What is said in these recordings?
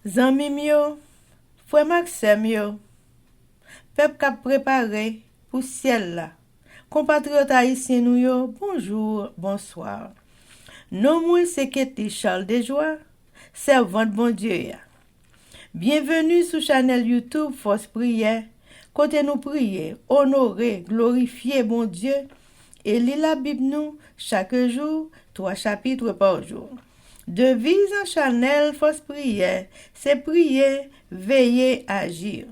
Zanmim yo, frère Maxime yo, peuple k'ap préparé pour ciel là. Compatriotes haïtiens nous yo, bonjour, bonsoir. Non moi c'est Ketty Charles Desjoie, servante bon Dieu ya. Bienvenue sur channel YouTube Force Prière, côté nous prier, honorer, glorifier bon Dieu et lire la Bible nous chaque jour, 3 chapitres par jour. Devise en channel Force Prière, c'est prier, veiller, agir.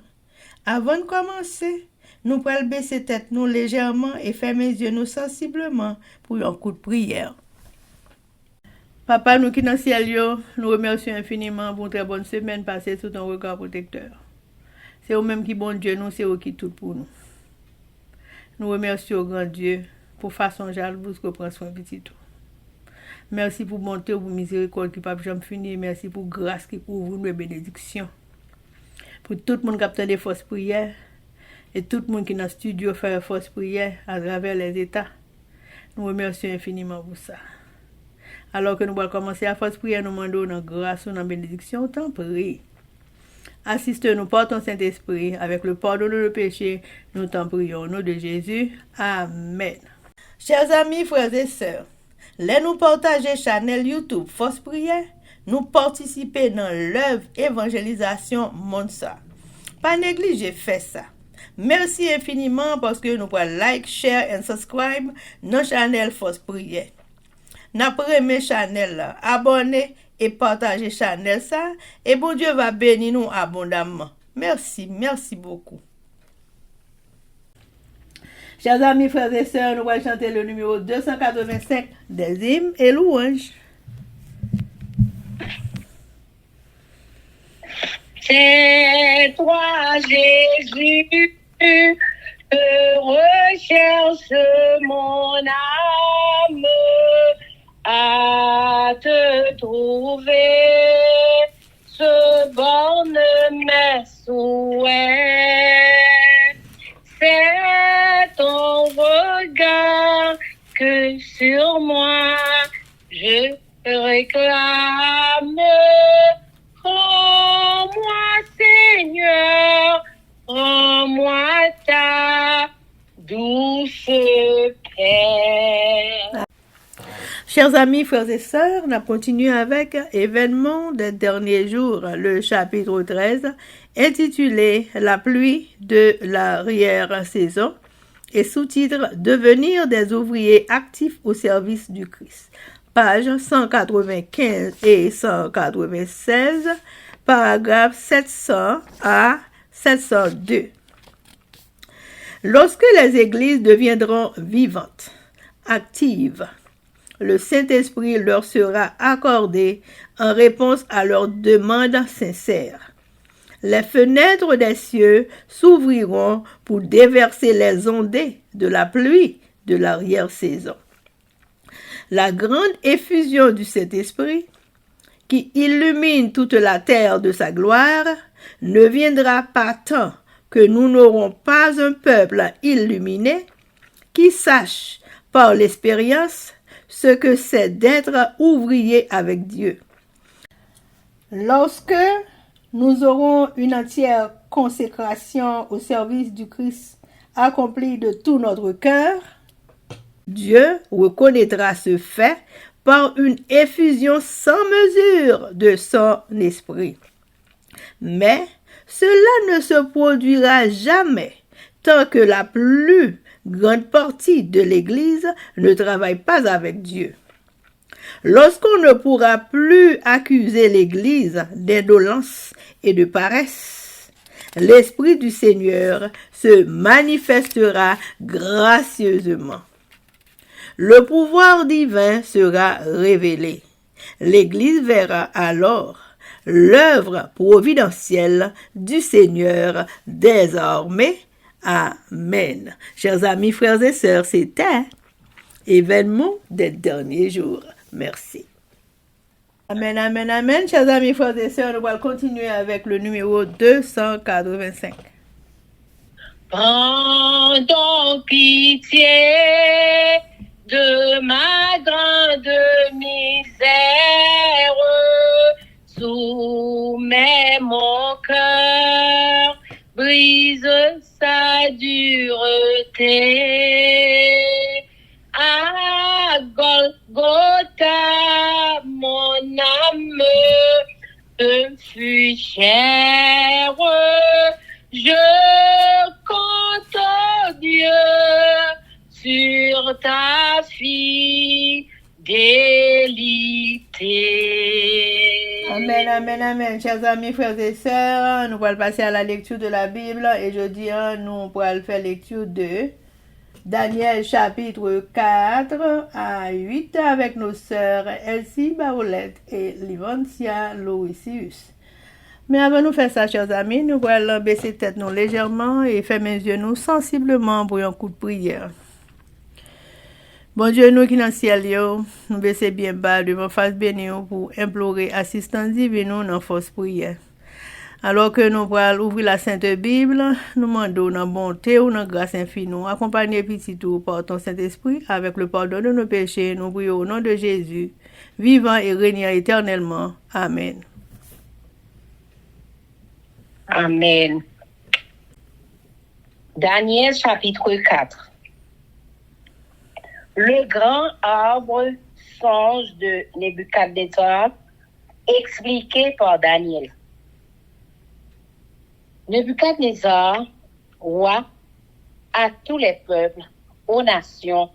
Avant de commencer, nous pouvons baisser tête nous légèrement et fermer les yeux nous sensiblement pour un coup de prière. Papa, nous qui dans le ciel, nous remercions infiniment pour une très bonne semaine passée sous ton regard protecteur. C'est vous-même qui bon Dieu, nous, c'est vous qui tout pour nous. Nous remercions au grand Dieu pour façon jalouse que prend soin petit tout. Merci pour bonté, pour miséricorde qui ne peut jamais finir. Merci pour grâce qui couvre nous et bénédiction. Pour tout le monde qui a des forces prières et tout le monde qui est dans le studio fait force prière à travers les États. Nous remercions infiniment pour ça. Alors que nous allons commencer à force prière, nous demandons dans grâce ou dans bénédiction, t'en prie. Assiste-nous par ton Saint-Esprit avec le pardon de nos péchés. Nous t'en prions au nom de Jésus. Amen. Chers amis, frères et sœurs, laissez-nous partager channel YouTube Force Prière, nous participer dans l'œuvre évangélisation Monsa. Pas négliger faire ça. Merci infiniment parce que nous pouvons like, share et subscribe dans channel Force Prière. N'après mes channel là, abonnez et partagez channel ça et bon Dieu va bénir nous abondamment. Merci beaucoup. Chers amis, frères et sœurs, nous allons chanter le numéro 285 des hymnes et louanges. C'est toi, Jésus, que recherche mon âme à te trouver, se borne mes souhaits. C'est ton regard que sur moi je réclame. Rends-moi, Seigneur, rends-moi ta douce paix. Chers amis, frères et sœurs, on a continué avec Événements des derniers jours, le chapitre 13, intitulé La pluie de l'arrière-saison et sous-titre Devenir des ouvriers actifs au service du Christ. Pages 195 et 196, paragraphe 700 à 702. Lorsque les églises deviendront vivantes, actives, le Saint-Esprit leur sera accordé en réponse à leurs demandes sincères. Les fenêtres des cieux s'ouvriront pour déverser les ondées de la pluie de l'arrière-saison. La grande effusion du Saint-Esprit, qui illumine toute la terre de sa gloire, ne viendra pas tant que nous n'aurons pas un peuple illuminé qui sache par l'expérience ce que c'est d'être ouvrier avec Dieu. Lorsque nous aurons une entière consécration au service du Christ accomplie de tout notre cœur, Dieu reconnaîtra ce fait par une effusion sans mesure de son esprit. Mais cela ne se produira jamais tant que la plus grande partie de l'Église ne travaille pas avec Dieu. Lorsqu'on ne pourra plus accuser l'Église d'indolence et de paresse, l'Esprit du Seigneur se manifestera gracieusement. Le pouvoir divin sera révélé. L'Église verra alors l'œuvre providentielle du Seigneur désormais. Amen. Chers amis, frères et sœurs, c'était Événements des derniers jours. Merci. Amen, amen, amen. Chers amis, frères et sœurs, nous allons continuer avec le numéro 285. Prends donc pitié de ma grande misère, sous mais mon cœur brise sa dureté. À Golgotha, mon âme te fut chère. Je compte, oh Dieu, sur ta fidélité. Amen, amen, amen. Chers amis, frères et sœurs, nous allons passer à la lecture de la Bible et jeudi, nous allons faire lecture de Daniel chapitre 4 à 8 avec nos sœurs Elsie Baoulette et Livancia Louisius. Mais avant de faire ça, chers amis, nous allons baisser tête nous légèrement et fermer les yeux nous sensiblement pour un coup de prière. Bon Dieu, nous qui dans le ciel, nous baissons bien bas devant face bénie pour implorer assistance divine dans la force prière. Alors que nous allons ouvrir la Sainte Bible, nous demandons dans bonté ou dans grâce infinie, accompagner petit tout par ton Saint-Esprit avec le pardon de nos péchés. Nous prions au nom de Jésus, vivant et régnant éternellement. Amen. Amen. Daniel chapitre 4. Le grand arbre songe de Nebuchadnezzar, expliqué par Daniel. Nebuchadnezzar, roi, à tous les peuples, aux nations,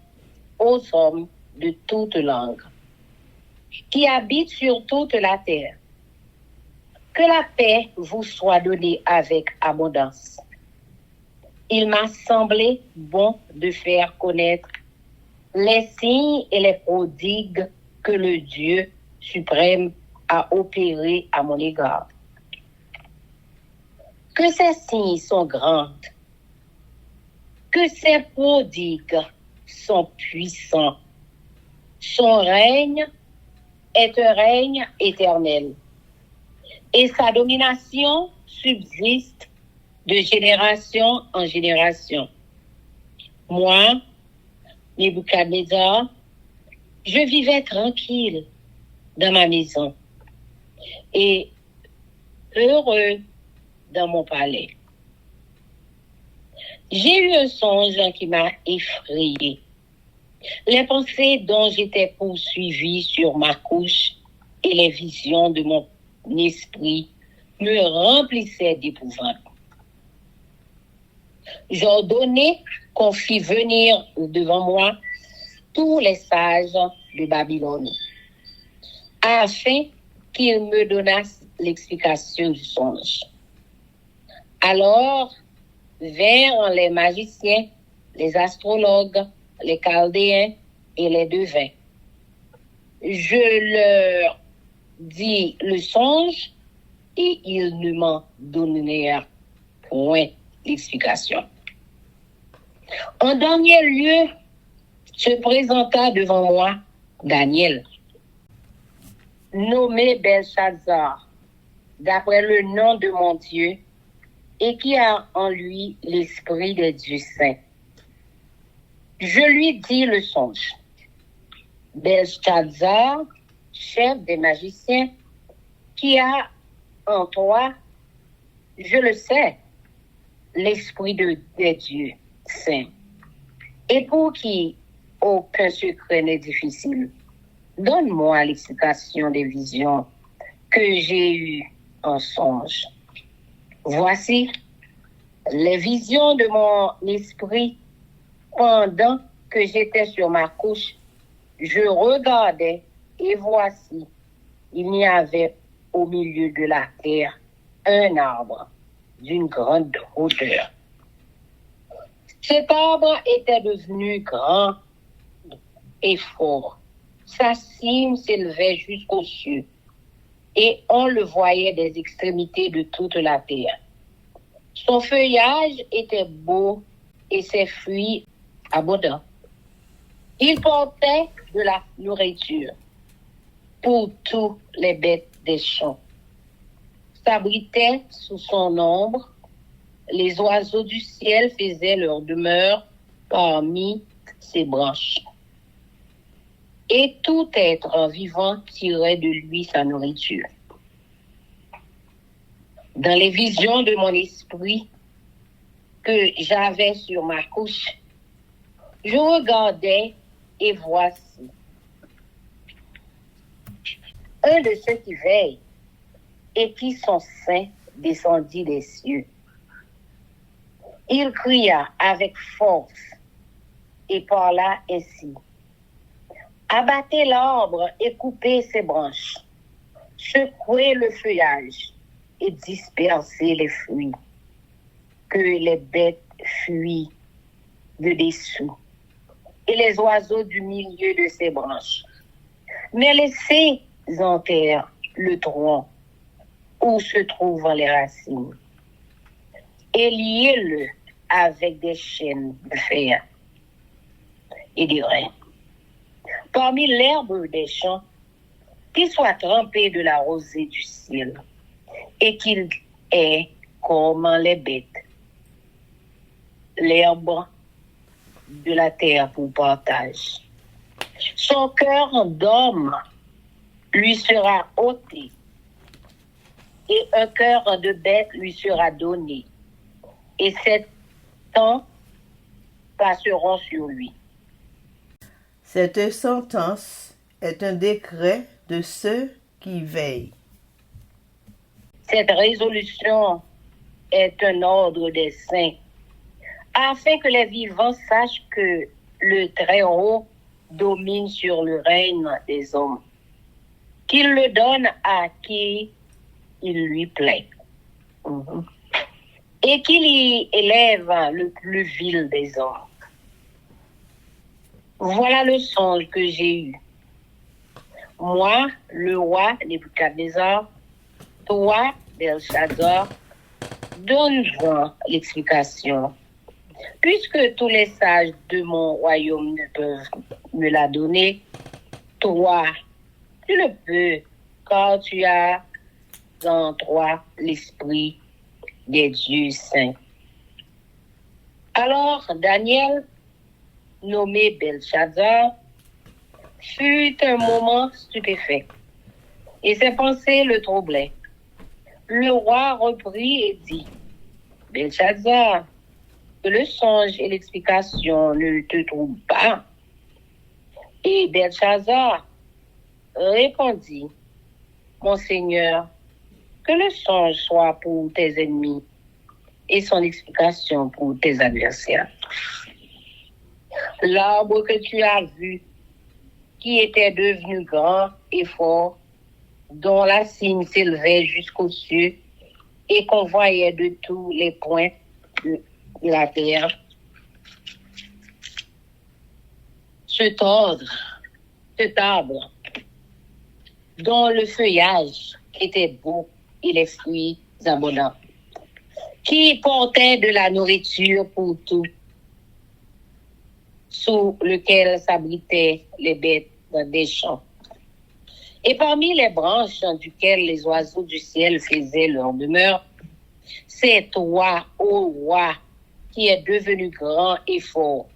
aux hommes de toute langue, qui habitent sur toute la terre. Que la paix vous soit donnée avec abondance. Il m'a semblé bon de faire connaître les signes et les prodigues que le Dieu suprême a opérés à mon égard. Que ces signes sont grands, que ces prodigues sont puissants. Son règne est un règne éternel, et sa domination subsiste de génération en génération. Moi, Nebuchadnezzar, je vivais tranquille dans ma maison et heureux dans mon palais. J'ai eu un songe qui m'a effrayé. Les pensées dont j'étais poursuivi sur ma couche et les visions de mon esprit me remplissaient d'épouvante. J'ordonnai qu'on fît venir devant moi tous les sages de Babylone, afin qu'ils me donnassent l'explication du songe. Alors vinrent les magiciens, les astrologues, les chaldéens et les devins. Je leur dis le songe et ils ne m'en donnèrent point l'explication. En dernier lieu, se présenta devant moi Daniel, nommé Belshazzar, d'après le nom de mon Dieu, et qui a en lui l'esprit des dieux saints. Je lui dis le songe. Belshazzar, chef des magiciens, qui a en toi, je le sais, l'esprit des dieux saints, et pour qui aucun secret n'est difficile. Donne-moi l'explication des visions que j'ai eues en songe. Voici les visions de mon esprit pendant que j'étais sur ma couche. Je regardais et voici, il y avait au milieu de la terre un arbre d'une grande hauteur. Cet arbre était devenu grand et fort. Sa cime s'élevait jusqu'aux cieux et on le voyait des extrémités de toute la terre. Son feuillage était beau et ses fruits abondants. Il portait de la nourriture pour tous les bêtes des champs. S'abritaient sous son ombre, les oiseaux du ciel faisaient leur demeure parmi ses branches. Et tout être vivant tirait de lui sa nourriture. Dans les visions de mon esprit que j'avais sur ma couche, je regardais et voici. Un de ceux qui veillent et qui sont saints descendit des cieux. Il cria avec force et parla ainsi. Abattez l'arbre et coupez ses branches. Secouez le feuillage et dispersez les fruits. Que les bêtes fuient de dessous et les oiseaux du milieu de ses branches. Mais laissez en terre le tronc où se trouvent les racines et liez-le avec des chaînes de fer et des reins. Parmi l'herbe des champs, qu'il soit trempé de la rosée du ciel et qu'il ait comme les bêtes l'herbe de la terre pour partage. Son cœur d'homme lui sera ôté et un cœur de bête lui sera donné. Et 7 ans passeront sur lui. Cette sentence est un décret de ceux qui veillent. Cette résolution est un ordre des saints, afin que les vivants sachent que le Très-Haut domine sur le règne des hommes, qu'il le donne à qui il lui plaît, et qu'il y élève le plus vil des hommes. Voilà le songe que j'ai eu. Moi, le roi Nebuchadnezzar, toi, Belshazzar, donne-moi l'explication. Puisque tous les sages de mon royaume ne peuvent me la donner, toi, tu le peux, car tu as en toi l'esprit des dieux saints. Alors Daniel, nommé Belshazzar, fut un moment stupéfait, et ses pensées le troublaient. Le roi reprit et dit, Belshazzar, que le songe et l'explication ne te troublent pas. Et Belshazzar répondit, mon Seigneur, que le songe soit pour tes ennemis et son explication pour tes adversaires. L'arbre que tu as vu, qui était devenu grand et fort, dont la cime s'élevait jusqu'aux cieux et qu'on voyait de tous les points de la terre, cet arbre, dont le feuillage était beau et les fruits abondants, qui portait de la nourriture pour tout, sous lequel s'abritaient les bêtes des champs. Et parmi les branches duquel les oiseaux du ciel faisaient leur demeure, c'est toi, ô roi, qui est devenu grand et fort,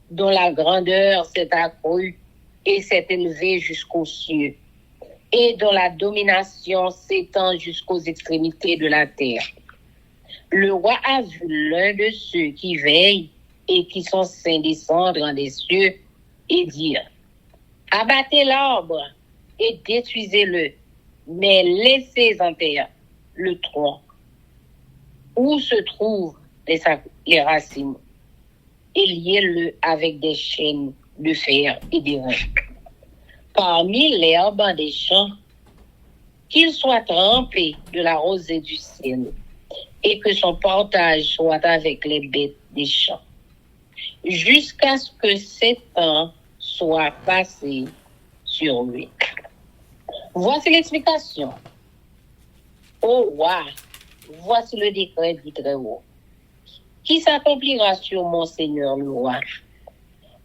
dont la grandeur s'est accrue et s'est élevée jusqu'aux cieux, et dont la domination s'étend jusqu'aux extrémités de la terre. Le roi a vu l'un de ceux qui veillent et qui sont saints descendre des cieux et dire, abattez l'arbre et détruisez-le, mais laissez en terre le tronc où se trouvent les racines et liez-le avec des chaînes de fer et des reins. Parmi l'herbe des champs, qu'il soit trempé de la rosée du ciel et que son partage soit avec les bêtes des champs, jusqu'à ce que 7 ans soient passés sur lui. Voici l'explication. Ô roi, voici le décret du Très-Haut, qui s'accomplira sur mon Seigneur le roi.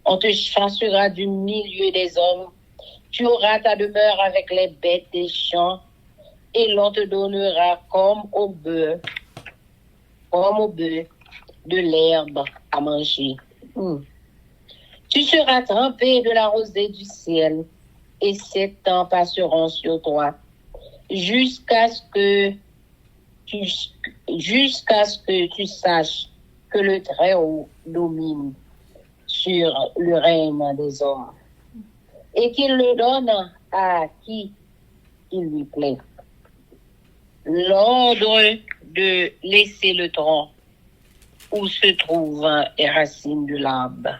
On te chassera du milieu des hommes, tu auras ta demeure avec les bêtes des champs, et l'on te donnera comme au bœuf de l'herbe à manger. Tu seras trempé de la rosée du ciel, et 7 ans passeront sur toi, jusqu'à ce que jusqu'à ce que tu saches que le Très-Haut domine sur le règne des hommes et qu'il le donne à qui il lui plaît. L'ordre de laisser le tronc où se trouvent les racines de l'arbre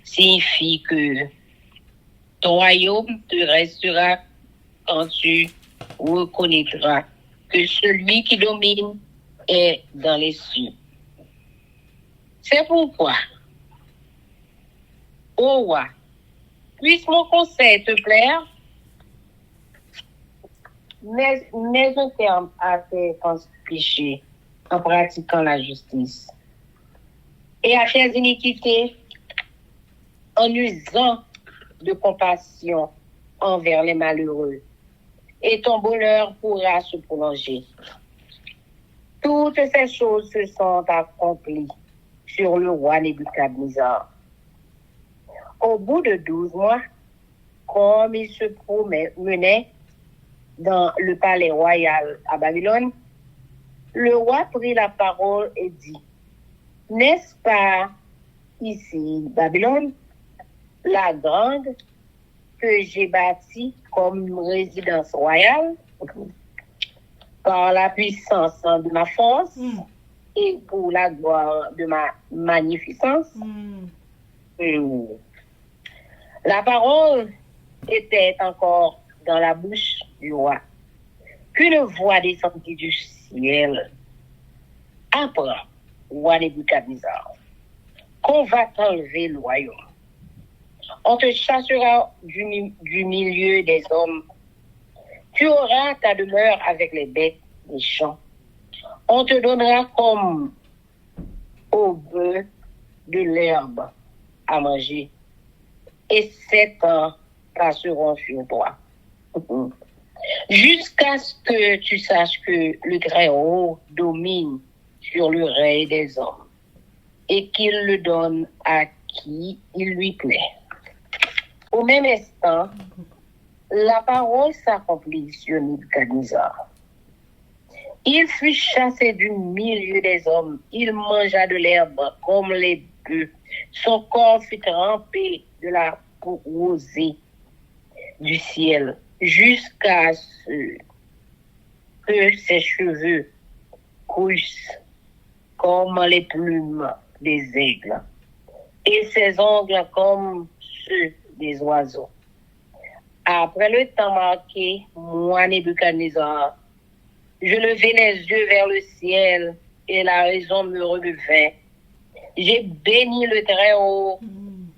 signifie que ton royaume te restera quand tu reconnaîtras que celui qui domine est dans les cieux. C'est pourquoi, ô roi, puisse mon conseil te plaire, mets un terme à tes péchés en pratiquant la justice et à tes iniquités en usant de compassion envers les malheureux, et ton bonheur pourra se prolonger. Toutes ces choses se sont accomplies sur le roi Nebuchadnezzar. Au bout de 12 mois, comme il se promenait dans le palais royal à Babylone, le roi prit la parole et dit, « N'est-ce pas ici, Babylone, la grande que j'ai bâtie comme résidence royale par la puissance de ma force et pour la gloire de ma magnificence? » La parole était encore dans la bouche du roi qu'une voix descendit du ciel. « Apprends, roi Nebuchadnezzar, qu'on va t'enlever le royaume. On te chassera du milieu des hommes. Tu auras ta demeure avec les bêtes des champs. On te donnera comme au bœuf de l'herbe à manger. Et 7 ans passeront sur toi. Jusqu'à ce que tu saches que le Très-Haut domine sur le règne des hommes et qu'il le donne à qui il lui plaît. » Au même instant, la parole s'accomplit sur Nebuchadnezzar. Il fut chassé du milieu des hommes. Il mangea de l'herbe comme les bœufs. Son corps fut trempé de la rosée du ciel jusqu'à ce que ses cheveux crussent comme les plumes des aigles et ses ongles comme ceux des oiseaux. Après le temps marqué, moi, Nebuchadnezzar, je levai les yeux vers le ciel et la raison me revint. J'ai béni le Très-Haut,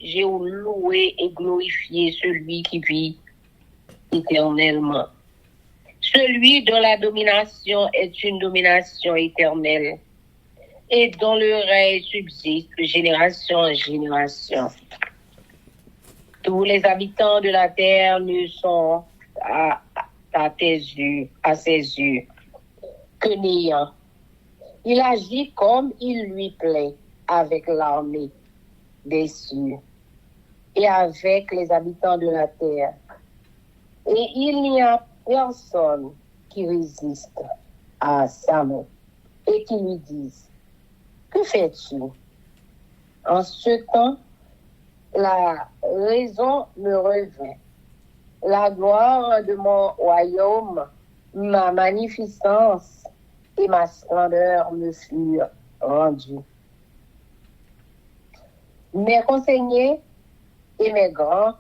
j'ai loué et glorifié celui qui vit éternellement. Celui dont la domination est une domination éternelle et dont le règne subsiste de génération en génération. Tous les habitants de la terre ne sont à ses yeux, que néant. Il agit comme il lui plaît avec l'armée des cieux et avec les habitants de la terre. Et il n'y a personne qui résiste à sa main et qui lui dise, « Que fais-tu » En ce temps, la raison me revint. La gloire de mon royaume, ma magnificence et ma splendeur me furent rendues. Mes conseillers et mes grands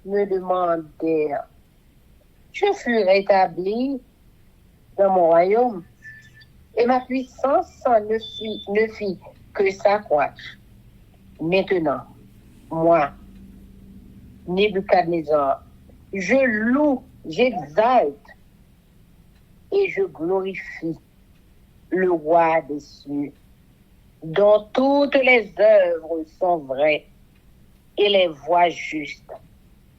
me demandèrent, je fus rétabli dans mon royaume et ma puissance ne fit que s'accroître. Maintenant, moi, Nebuchadnezzar, je loue, j'exalte et je glorifie le roi des cieux, dont toutes les œuvres sont vraies et les voies justes,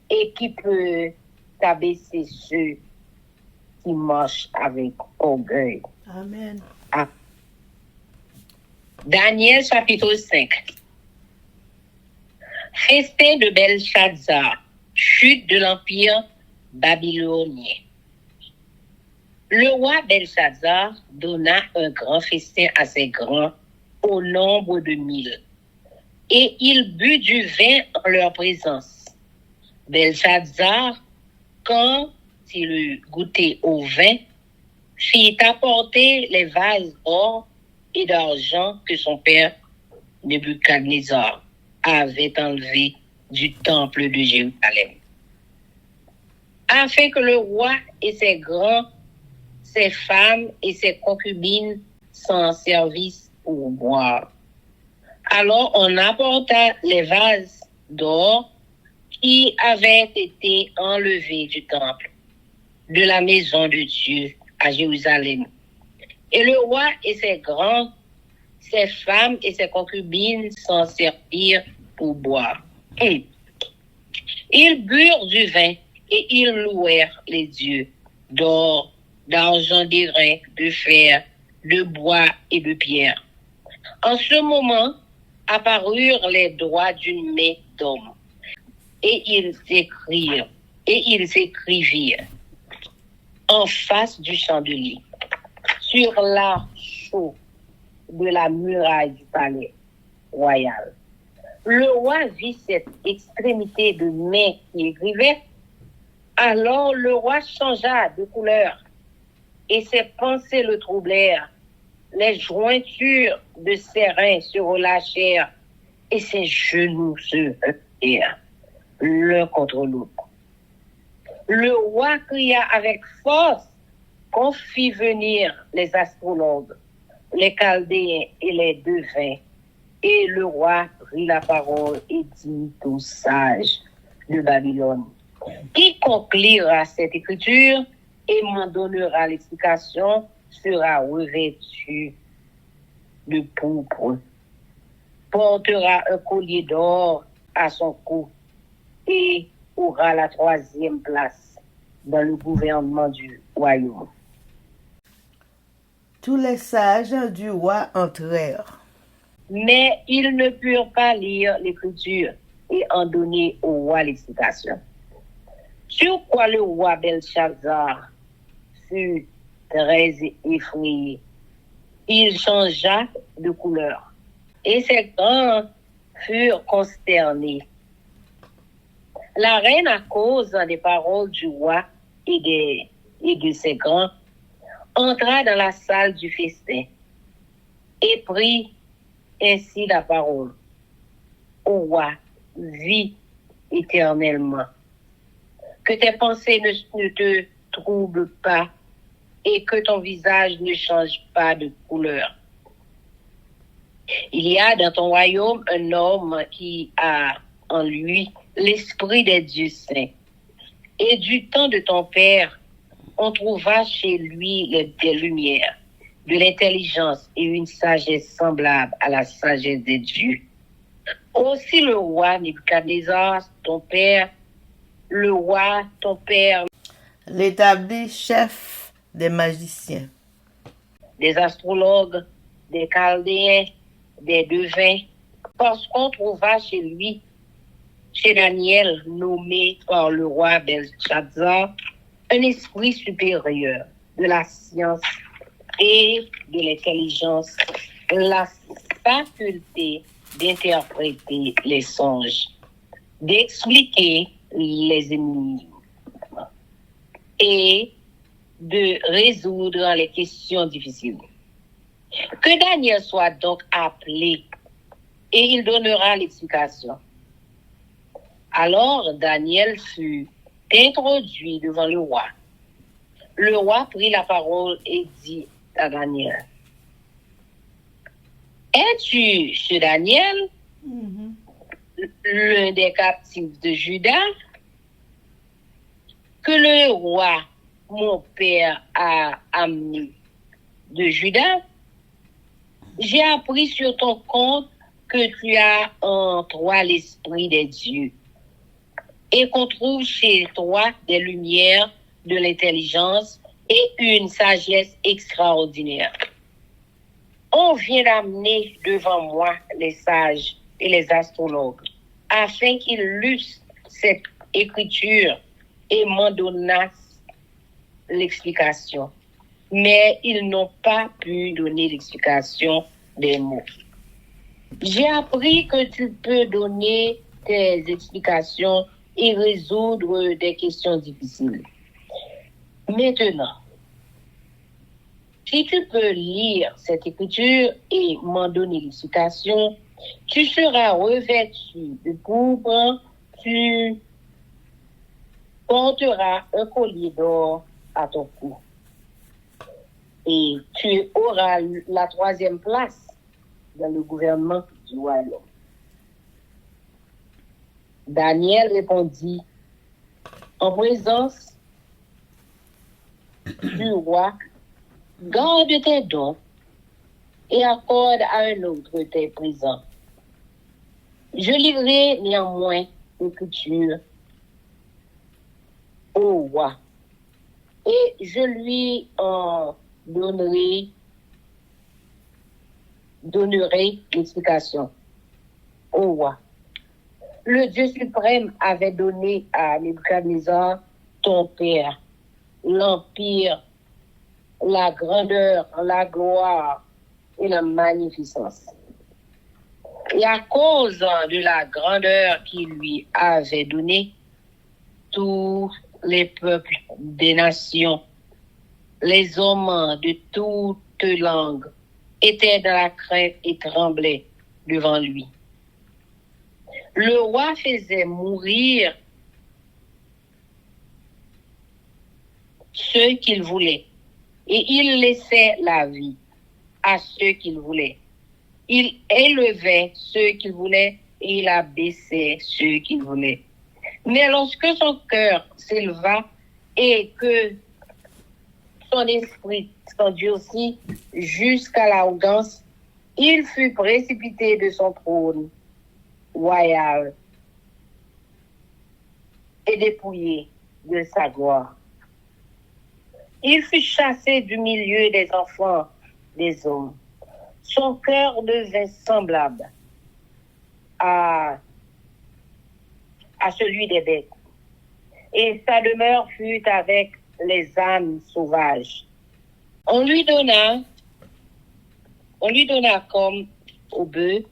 et qui peut abaisser ceux qui marchent avec orgueil. Amen. Ah. Daniel chapitre 5. Festin de Belshazzar, chute de l'empire babylonien. Le roi Belshazzar donna un grand festin à ses grands au nombre de 1000, et il but du vin en leur présence. Belshazzar, quand il eut goûté au vin, fit apporter les vases d'or et d'argent que son père Nebuchadnezzar avait enlevés du temple de Jérusalem, afin que le roi et ses grands, ses femmes et ses concubines s'en servissent pour boire. Alors on apporta les vases d'or qui avaient été enlevés du temple, de la maison de Dieu à Jérusalem. Et le roi et ses grands, ses femmes et ses concubines s'en servirent pour boire. Et ils burent du vin et ils louèrent les dieux d'or, d'argent, d'airain, de fer, de bois et de pierre. En ce moment apparurent les doigts d'une main d'homme, et ils écrivirent en face du chandelier, sur l'arche de la muraille du palais royal. Le roi vit cette extrémité de main qui écrivait. Alors le roi changea de couleur et ses pensées le troublèrent. Les jointures de ses reins se relâchèrent et ses genoux se heurtèrent l'un contre l'autre. Le roi cria avec force qu'on fit venir les astrologues, les Chaldéens et les devins. Et le roi prit la parole et dit aux sages de Babylone: quiconque lira cette écriture et m'en donnera l'explication sera revêtu de pourpre, portera un collier d'or à son cou et aura la 3e place dans le gouvernement du royaume. Tous les sages du roi entrèrent. Mais ils ne purent pas lire l'écriture et en donner au roi l'explication. Sur quoi le roi Belshazzar fut très effrayé. Il changea de couleur et ses grands furent consternés. La reine, à cause des paroles du roi et de ses grands, entra dans la salle du festin et prit ainsi la parole. Ô roi, vis éternellement. Que tes pensées ne te troublent pas et que ton visage ne change pas de couleur. Il y a dans ton royaume un homme qui a en lui l'esprit des dieux saints. Et du temps de ton père, on trouva chez lui des lumières, de l'intelligence et une sagesse semblable à la sagesse des dieux. Aussi le roi Nebuchadnezzar, ton père, L'établi chef des magiciens, des astrologues, des Chaldéens, des devins, parce qu'on trouva chez lui, chez Daniel, nommé par le roi Belshazzar, un esprit supérieur de la science et de l'intelligence, la faculté d'interpréter les songes, d'expliquer les énigmes et de résoudre les questions difficiles. Que Daniel soit donc appelé et il donnera l'explication. Alors Daniel fut introduit devant le roi. Le roi prit la parole et dit à Daniel: es-tu ce Daniel, l'un des captifs de Juda, que le roi, mon père, a amené de Juda? J'ai appris sur ton compte que tu as en toi l'esprit des dieux et qu'on trouve chez toi des lumières, de l'intelligence et une sagesse extraordinaire. On vient d'amener devant moi les sages et les astrologues afin qu'ils lussent cette écriture et m'en donnassent l'explication. mais ils n'ont pas pu donner l'explication des mots. J'ai appris que tu peux donner tes explications et résoudre des questions difficiles. Maintenant, si tu peux lire cette écriture et m'en donner l'explication, tu seras revêtu de pourpre, tu porteras un collier d'or à ton cou. Et tu auras la 3e place dans le gouvernement du royaume. Daniel répondit, en présence du roi, garde tes dons et accorde à un autre tes présents. Je lirai néanmoins l'écriture au roi et je lui en donnerai l'explication au roi. Le Dieu suprême avait donné à Nebuchadnezzar, ton père, l'empire, la grandeur, la gloire et la magnificence. Et à cause de la grandeur qu'il lui avait donnée, tous les peuples des nations, les hommes de toutes langues, étaient dans la crainte et tremblaient devant lui. Le roi faisait mourir ceux qu'il voulait et il laissait la vie à ceux qu'il voulait. Il élevait ceux qu'il voulait et il abaissait ceux qu'il voulait. Mais lorsque son cœur s'éleva et que son esprit s'endurcit jusqu'à l'arrogance, il fut précipité de son trône royal et dépouillé de sa gloire. Il fut chassé du milieu des enfants des hommes. Son cœur devint semblable à celui des bêtes. Et sa demeure fut avec les ânes sauvages. On lui donna comme au bœuf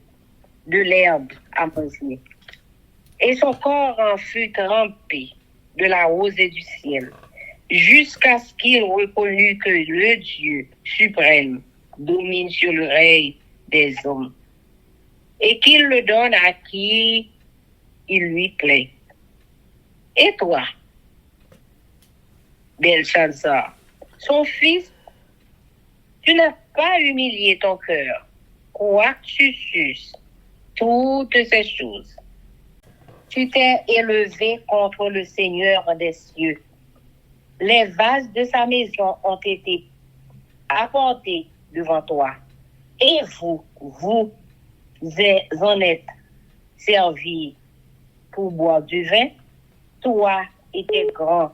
de l'herbe à manger. Et son corps en fut trempé de la rosée du ciel, jusqu'à ce qu'il reconnût que le Dieu suprême domine sur le règne des hommes, et qu'il le donne à qui il lui plaît. Et toi, Belshazzar, son fils, tu n'as pas humilié ton cœur, quoique tu susses toutes ces choses. Tu t'es élevé contre le Seigneur des cieux. Les vases de sa maison ont été apportés devant toi. Et vous en êtes servis pour boire du vin. Toi étais grand,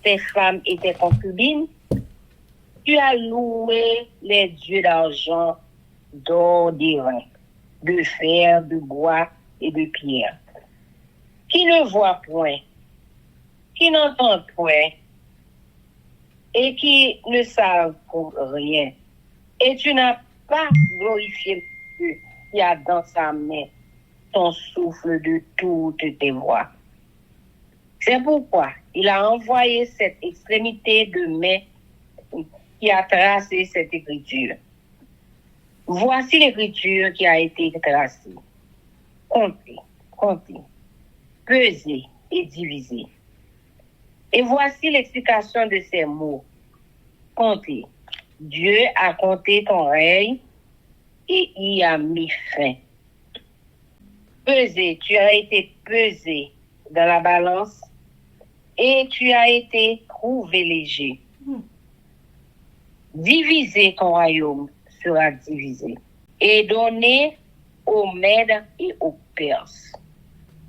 tes femmes étaient concubines. Tu as loué les dieux d'argent, d'or, d'airain, de fer, de bois et de pierre, qui ne voient point, qui n'entendent point, et qui ne savent pour rien. Et tu n'as pas glorifié Dieu qui a dans sa main ton souffle de toutes tes voix. C'est pourquoi il a envoyé cette extrémité de main qui a tracé cette écriture. Voici l'écriture qui a été tracée. Comptez, pesez et divisez. Et voici l'explication de ces mots. Comptez. Dieu a compté ton règne et y a mis fin. Pesé, tu as été pesé dans la balance et tu as été trouvé léger. Divisé, ton royaume sera divisé et donné aux Mèdes et aux Perses.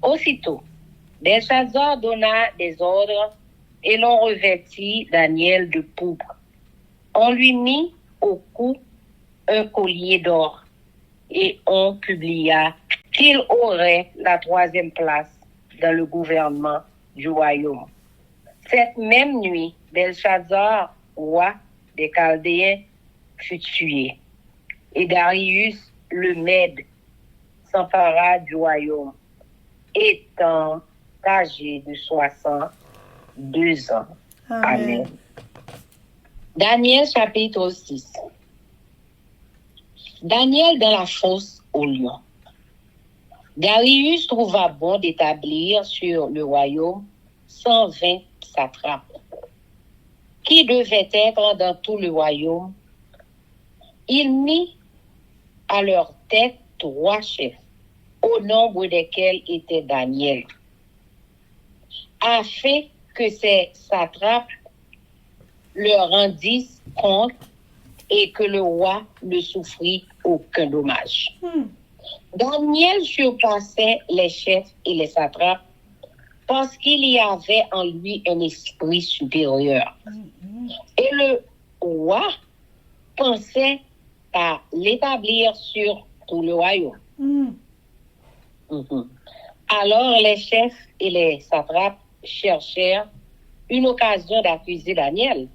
Aussitôt, Belshazzar donna des ordres et l'on revêtit Daniel de pourpre. On lui mit au cou un collier d'or et on publia qu'il aurait la 3e place dans le gouvernement du royaume. Cette même nuit, Belshazzar, roi, des Chaldéens fut tué. Et Darius le Mède s'empara du royaume, étant âgé de 62 ans. Amen. Daniel chapitre 6. Daniel dans la fosse au lion. Darius trouva bon d'établir sur le royaume 120 satrapes, qui devaient être dans tout le royaume. Il mit à leur tête 3 chefs, au nombre desquels était Daniel, afin que ces satrapes leur rendissent compte et que le roi ne souffrit aucun dommage. Daniel surpassait les chefs et les satrapes parce qu'il y avait en lui un esprit supérieur. Et le roi pensait à l'établir sur tout le royaume. Alors les chefs et les satrapes cherchèrent une occasion d'accuser Daniel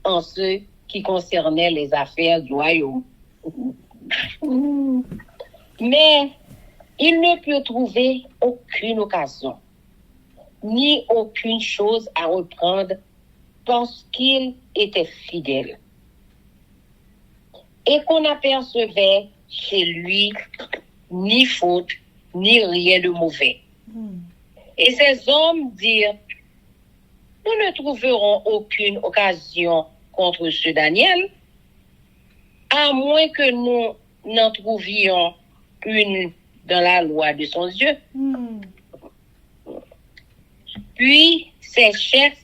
en ce qui concernait les affaires du royaume. Mais ils ne purent trouver aucune occasion, ni aucune chose à reprendre parce qu'il était fidèle et qu'on n'apercevait chez lui ni faute, ni rien de mauvais. Et ces hommes dirent, nous ne trouverons aucune occasion contre ce Daniel, à moins que nous n'en trouvions une dans la loi de son Dieu. Puis ses chefs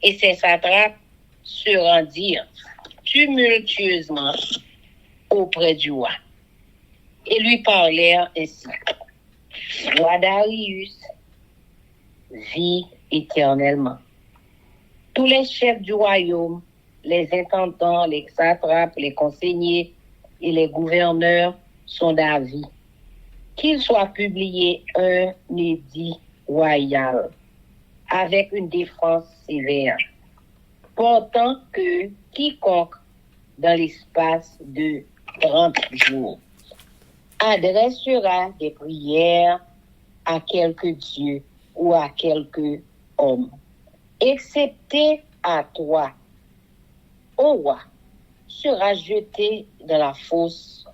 et ses satrapes se rendirent tumultueusement auprès du roi et lui parlèrent ainsi. Roi Darius vit éternellement. Tous les chefs du royaume, les intendants, les satrapes, les conseillers et les gouverneurs sont d'avis qu'il soit publié un édit royal avec une défense sévère, portant que quiconque dans l'espace de 30 jours adressera des prières à quelque Dieu ou à quelque homme, excepté à toi, ô roi, sera jeté dans la fosse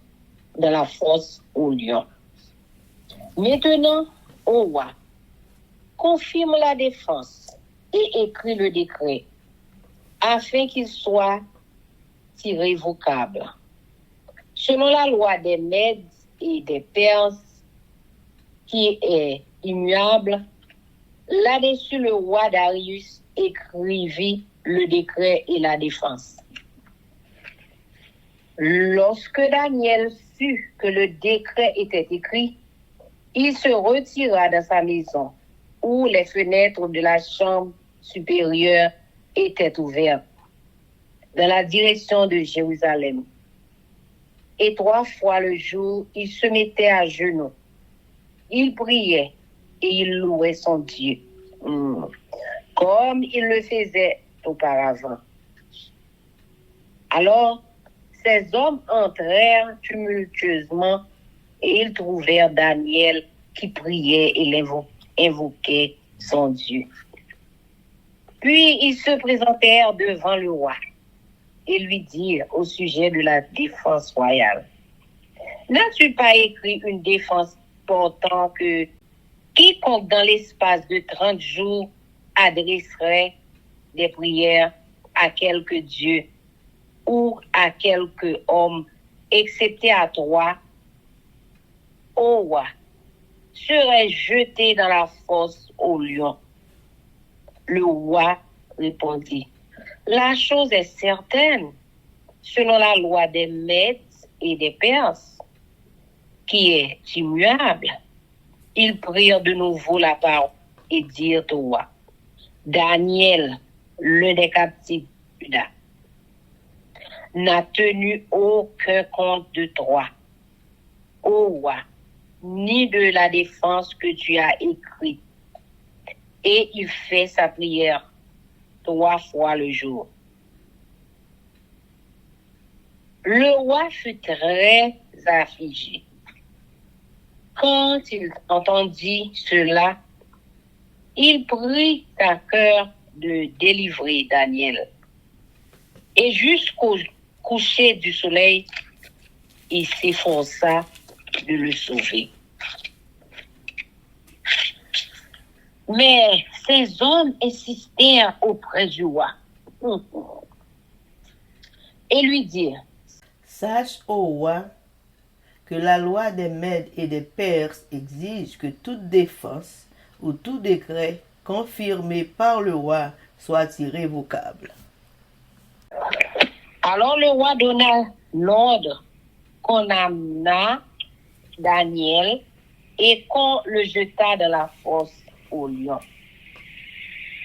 au lion. Maintenant, ô roi, confirme la défense et écris le décret, afin qu'il soit irrévocable. Selon la loi des Mèdes et des Perses, qui est immuable, là-dessus le roi Darius écrivit le décret et la défense. Lorsque Daniel sut que le décret était écrit, il se retira dans sa maison, où les fenêtres de la chambre supérieure étaient ouvertes, dans la direction de Jérusalem. Et 3 fois le jour, il se mettait à genoux. Il priait et il louait son Dieu, comme il le faisait auparavant. Alors, ces hommes entrèrent tumultueusement et ils trouvèrent Daniel qui priait et invoquait son Dieu. Puis ils se présentèrent devant le roi et lui dirent au sujet de la défense royale. N'as-tu pas écrit une défense portant que quiconque dans l'espace de 30 jours adresserait des prières à quelque Dieu ou à quelque homme, excepté à toi, ô roi, serait jeté dans la fosse au lion? Le roi répondit, la chose est certaine, selon la loi des Mèdes et des Perses, qui est immuable. Ils prirent de nouveau la parole et dirent au roi, Daniel, l'un des captifs de Juda, n'a tenu aucun compte de toi, ô roi, ni de la défense que tu as écrite. Et il fait sa prière 3 fois le jour. Le roi fut très affligé. Quand il entendit cela, il prit à cœur de délivrer Daniel. Et jusqu'au coucher du soleil, il s'efforça de le sauver. Mais ces hommes insistèrent auprès du roi et lui dirent: Sache, ô roi, que la loi des Mèdes et des Perses exige que toute défense ou tout décret confirmé par le roi soit irrévocable. Alors le roi donna l'ordre qu'on amena Daniel et qu'on le jeta dans la fosse au lion.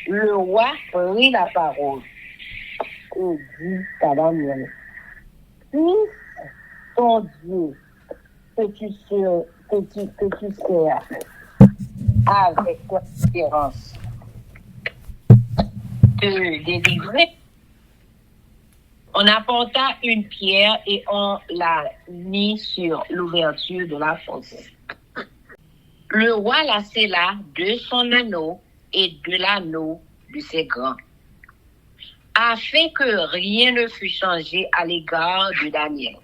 Le roi prit la parole et dit à Daniel: puisse ton Dieu que tu sers avec espérance te délivrer. On apporta une pierre et on la mit sur l'ouverture de la fosse. Le roi la scella de son anneau et de l'anneau de ses grands, afin que rien ne fût changé à l'égard de Daniel.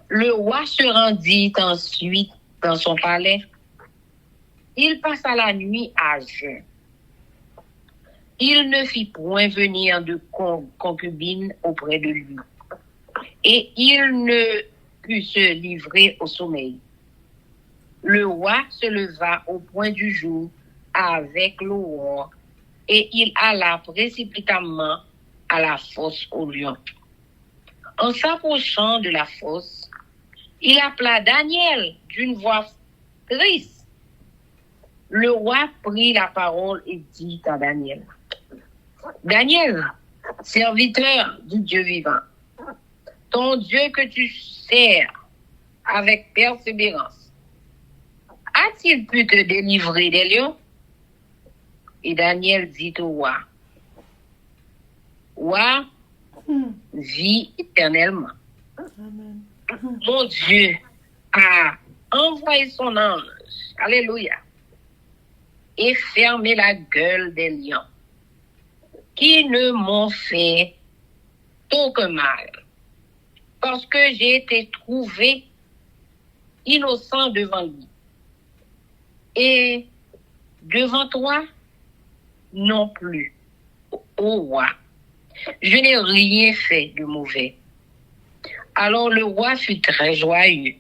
Le roi se rendit ensuite dans son palais. Il passa la nuit à jeun. Il ne fit point venir de concubine auprès de lui, et il ne put se livrer au sommeil. Le roi se leva au point du jour avec l'aurore, et il alla précipitamment à la fosse au lion. En s'approchant de la fosse, il appela Daniel d'une voix triste. Le roi prit la parole et dit à Daniel: Daniel, serviteur du Dieu vivant, ton Dieu que tu sers avec persévérance, a-t-il pu te délivrer des lions? Et Daniel dit au roi: Roi, vis éternellement. Amen. Mon Dieu a envoyé son ange, alléluia, et fermé la gueule des lions, qui ne m'ont fait aucun mal, parce que j'ai été trouvé innocent devant lui. Et devant toi, non plus, ô roi, je n'ai rien fait de mauvais. Alors le roi fut très joyeux,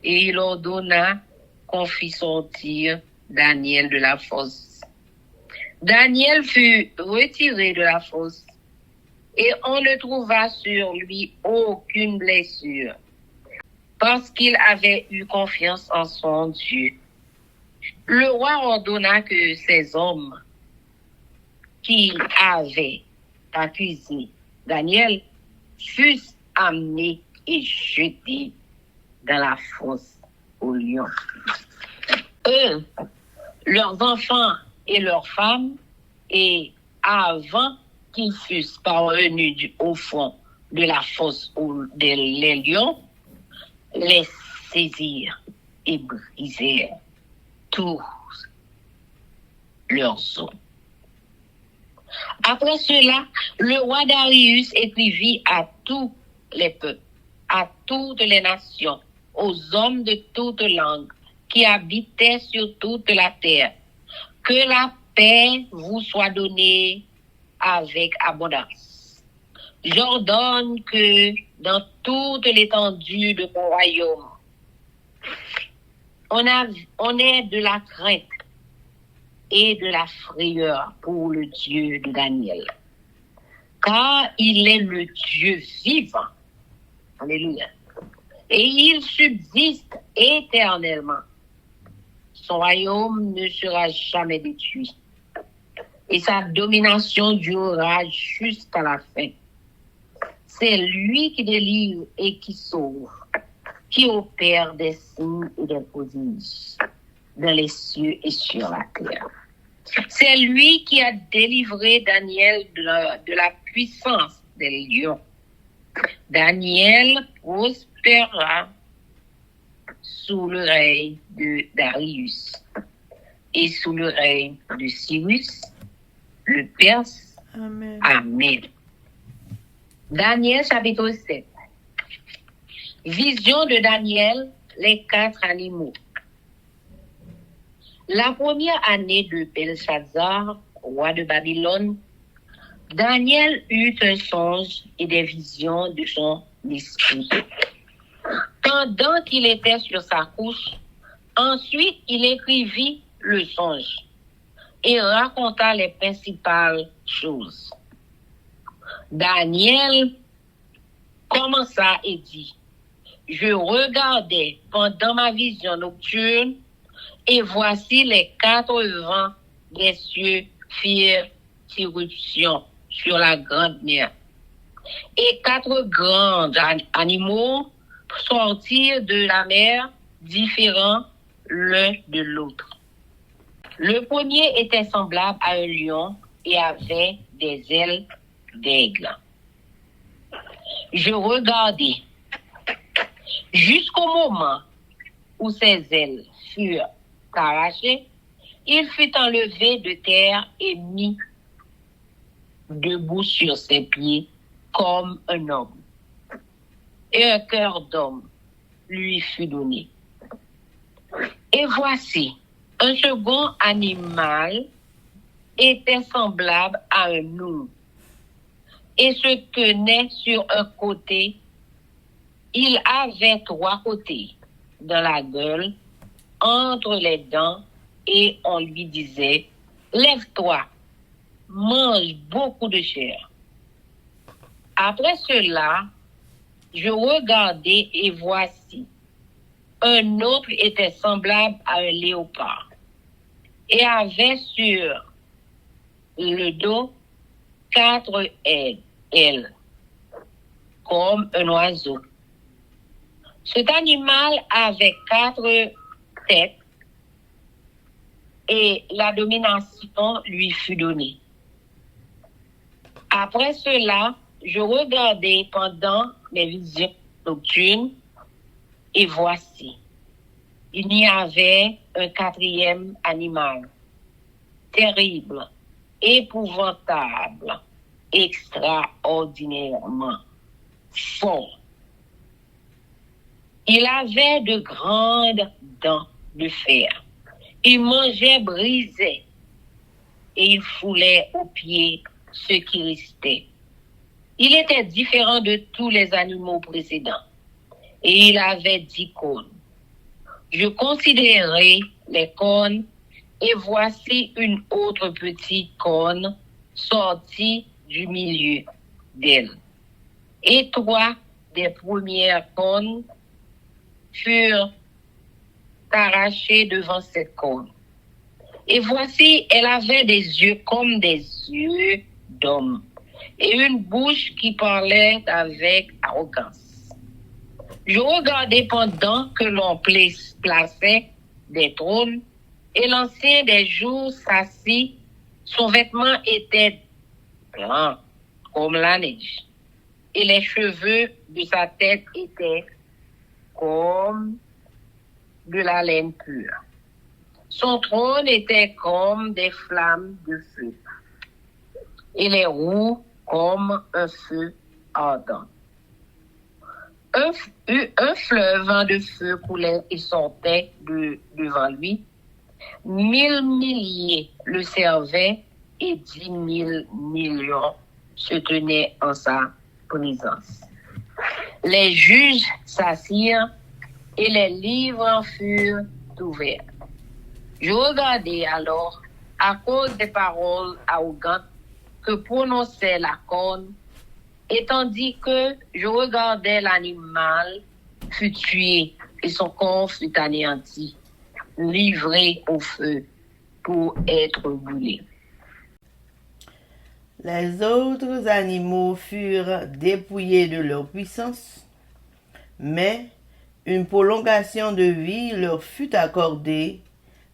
et il ordonna qu'on fît sortir Daniel de la fosse. Daniel fut retiré de la fosse, et on ne trouva sur lui aucune blessure, parce qu'il avait eu confiance en son Dieu. Le roi ordonna que ces hommes qui avaient accusé Daniel fussent amenés et jetés dans la fosse aux lions. Eux, leurs enfants et leurs femmes, et avant qu'ils fussent parvenus au fond de la fosse des lions, les saisirent et brisèrent tous leurs os. Après cela, le roi Darius écrivit à tous les peuples, à toutes les nations, aux hommes de toutes langues qui habitaient sur toute la terre, que la paix vous soit donnée avec abondance. J'ordonne que dans toute l'étendue de mon royaume, on ait de la crainte et de la frayeur pour le Dieu de Daniel, car il est le Dieu vivant. Alléluia. Et il subsiste éternellement. Son royaume ne sera jamais détruit, et sa domination durera jusqu'à la fin. C'est lui qui délivre et qui sauve, qui opère des signes et des prodiges dans les cieux et sur la terre. C'est lui qui a délivré Daniel de la puissance des lions. Daniel prospéra sous le règne de Darius et sous le règne de Cyrus, le Perse. Amen. Amen. Daniel chapitre 7. Vision de Daniel, les 4 animaux. La première année de Belshazzar, roi de Babylone, Daniel eut un songe et des visions de son esprit. Pendant qu'il était sur sa couche, ensuite il écrivit le songe et raconta les principales choses. Daniel commença et dit, je regardais pendant ma vision nocturne et voici les 4 vents des cieux firent irruption sur la grande mer. Et 4 grands animaux sortirent de la mer, différents l'un de l'autre. Le premier était semblable à un lion et avait des ailes d'aigle. Je regardais jusqu'au moment où ses ailes furent arrachées, il fut enlevé de terre et mis debout sur ses pieds comme un homme. Et un cœur d'homme lui fut donné. Et voici, un second animal était semblable à un loup et se tenait sur un côté. Il avait 3 côtés dans la gueule, entre les dents, et on lui disait, lève-toi, mange beaucoup de chair. Après cela, je regardai et voici, un autre était semblable à un léopard et avait sur le dos 4 ailes, comme un oiseau. Cet animal avait 4 têtes et la domination lui fut donnée. Après cela, je regardai pendant mes visions nocturnes et voici, il y avait un 4e animal, terrible, épouvantable, extraordinairement fort. Il avait de grandes dents de fer. Il mangeait, brisait, et il foulait aux pieds ce qui restait. Il était différent de tous les animaux précédents, et il avait 10 cônes. Je considérai les cônes, et voici une autre petite cône sortie du milieu d'elle. Et 3 des premières cônes furent arrachées devant cette cône. Et voici, elle avait des yeux comme des yeux d'homme, et une bouche qui parlait avec arrogance. Je regardais pendant que l'on plaçait des trônes, et l'ancien des jours s'assit, son vêtement était blanc comme la neige, et les cheveux de sa tête étaient comme de la laine pure. Son trône était comme des flammes de feu, et les roues comme un feu ardent. Un fleuve de feu coulait et sortait devant lui. 1000 milliers le servaient et 10 000 millions se tenaient en sa présence. Les juges s'assirent et les livres furent ouverts. Je regardais alors, à cause des paroles arrogantes que prononçait la corne, et tandis que je regardais l'animal fut tué et son corps fut anéanti, livré au feu pour être brûlé. Les autres animaux furent dépouillés de leur puissance, mais une prolongation de vie leur fut accordée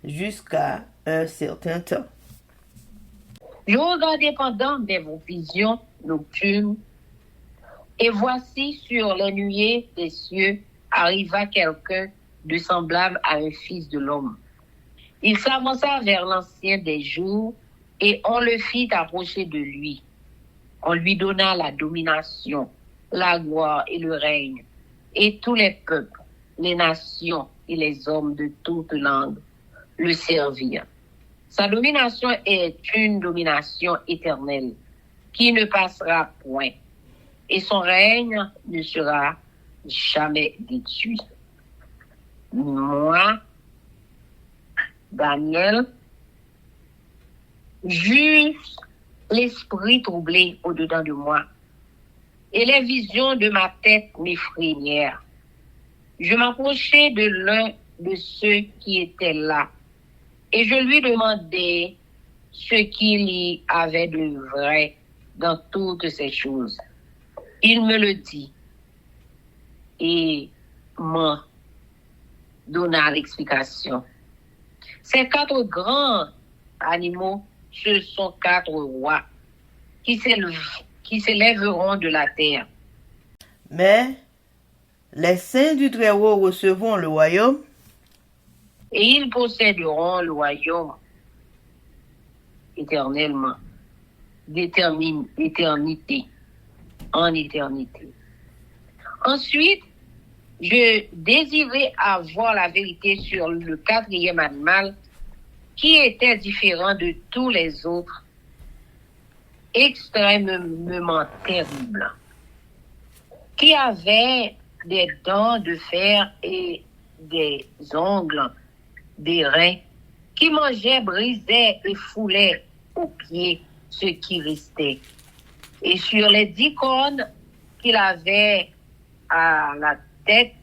jusqu'à un certain temps. Je regardais pendant mes visions nocturnes Et voici sur les nuées des cieux arriva quelqu'un de semblable à un fils de l'homme. Il s'avança vers l'ancien des jours et on le fit approcher de lui. On lui donna la domination, la gloire et le règne. Et tous les peuples, les nations et les hommes de toute langue le servirent. Sa domination est une domination éternelle qui ne passera point. Et son règne ne sera jamais détruit. Moi, Daniel, j'eus l'esprit troublé au-dedans de moi, et les visions de ma tête m'effrayèrent. Je m'approchai de l'un de ceux qui étaient là, et je lui demandai ce qu'il y avait de vrai dans toutes ces choses. Il me le dit et m'en donna l'explication. Ces 4 grands animaux, ce sont 4 rois qui s'élèveront de la terre. Mais les saints du Très-Haut recevront le royaume. Et ils posséderont le royaume éternellement, d'éternité, en éternité. Ensuite, je désirais avoir la vérité sur le 4e animal qui était différent de tous les autres, extrêmement terrible, qui avait des dents de fer et des ongles d'airain, qui mangeait, brisait et foulait aux pieds ce qui restait. Et sur les 10 cornes qu'il avait à la tête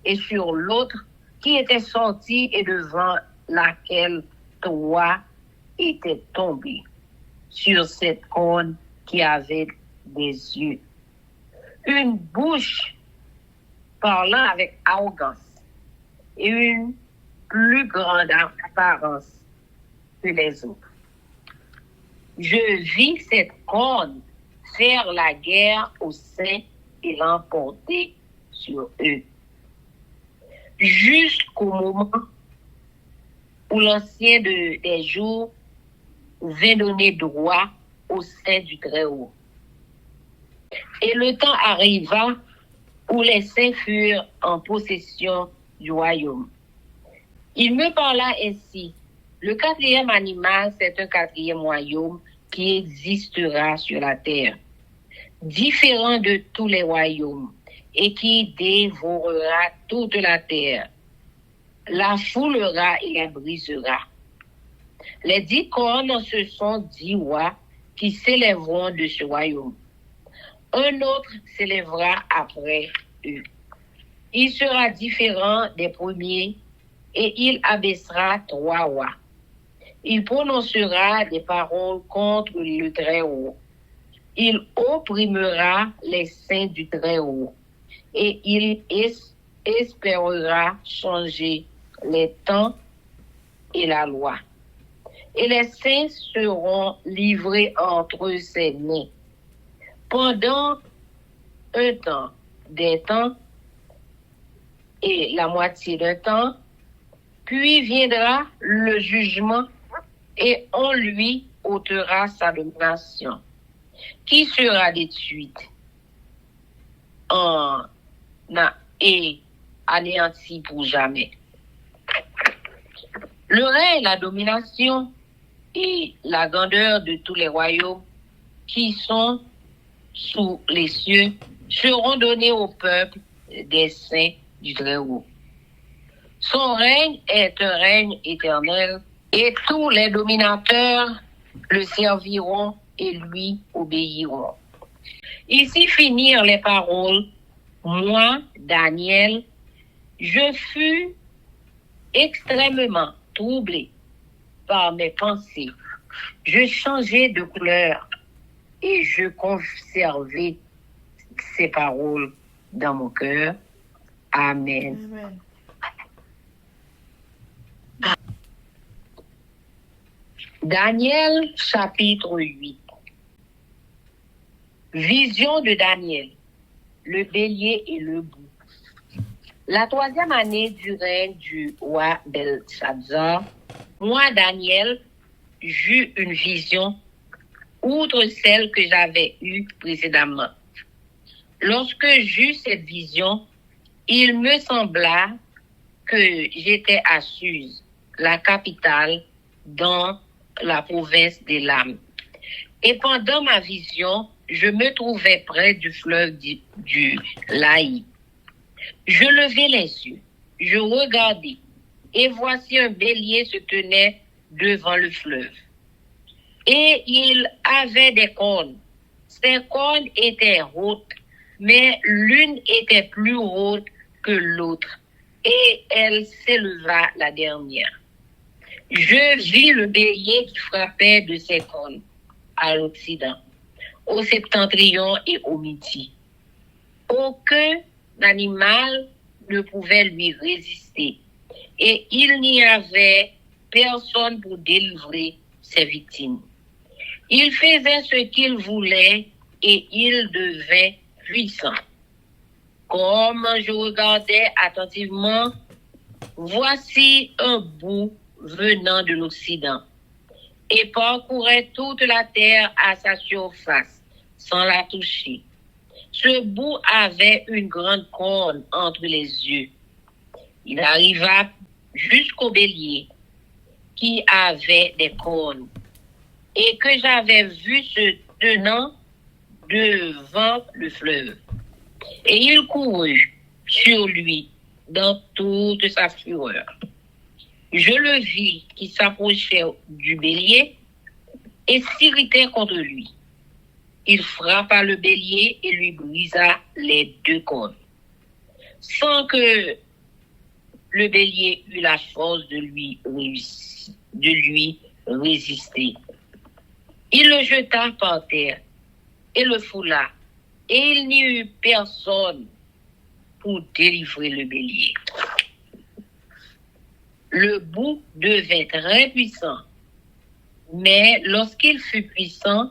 et sur l'autre qui était sortie et devant laquelle 3 étaient tombés sur cette corne qui avait des yeux. Une bouche parlant avec arrogance et une plus grande apparence que les autres. Je vis cette corne faire la guerre aux saints et l'emporter sur eux. Jusqu'au moment où l'ancien des jours vint donner droit aux saints du Très-Haut. Et le temps arriva où les saints furent en possession du royaume. Il me parla ainsi. Le 4e animal, c'est un 4e royaume qui existera sur la terre, différent de tous les royaumes, et qui dévorera toute la terre, la foulera et la brisera. Les 10 cornes, ce sont 10 rois qui s'élèveront de ce royaume. Un autre s'élèvera après eux. Il sera différent des premiers et il abaissera 3 rois. Il prononcera des paroles contre le Très-Haut. Il opprimera les saints du Très-Haut et il espérera changer les temps et la loi. Et les saints seront livrés entre ses mains pendant un temps, des temps et la moitié d'un temps, puis viendra le jugement et on lui ôtera sa domination, qui sera détruite et anéantie pour jamais. Le règne, la domination et la grandeur de tous les royaumes qui sont sous les cieux seront donnés au peuple des saints du Très-Haut. Son règne est un règne éternel et tous les dominateurs le serviront et lui obéiront. Ici finirent les paroles. Moi, Daniel, je fus extrêmement troublé par mes pensées. Je changeai de couleur et je conservai ces paroles dans mon cœur. Amen. Amen. Daniel, chapitre 8. Vision de Daniel. le bélier et le bouc. La 3e année du règne du roi Belshazzar, moi, Daniel, j'eus une vision, outre celle que j'avais eue précédemment. Lorsque j'eus cette vision, il me sembla que j'étais à Suse, la capitale, dans la province des Lames. Et pendant ma vision, je me trouvais près du fleuve du Laï. Je levai les yeux, je regardai, et voici un bélier se tenait devant le fleuve. Et il avait des cornes. Ces cornes étaient hautes, mais l'une était plus haute que l'autre, et elle s'éleva la dernière. Je vis le bélier qui frappait de ses cornes à l'Occident, au septentrion et au midi. Aucun animal ne pouvait lui résister, et il n'y avait personne pour délivrer ses victimes. Il faisait ce qu'il voulait et il devint puissant. Comme je regardais attentivement, voici un bout venant de l'Occident et parcourait toute la terre à sa surface sans la toucher. Ce bout avait une grande corne entre les yeux. Il arriva jusqu'au bélier qui avait des cornes et que j'avais vu se tenant devant le fleuve. Et il courut sur lui dans toute sa fureur. Je le vis qui s'approchait du bélier et s'irritait contre lui. Il frappa le bélier et lui brisa les 2 cornes, sans que le bélier eût la force de lui résister. Il le jeta par terre et le foula, et il n'y eut personne pour délivrer le bélier. Le bouc devint très puissant, mais lorsqu'il fut puissant,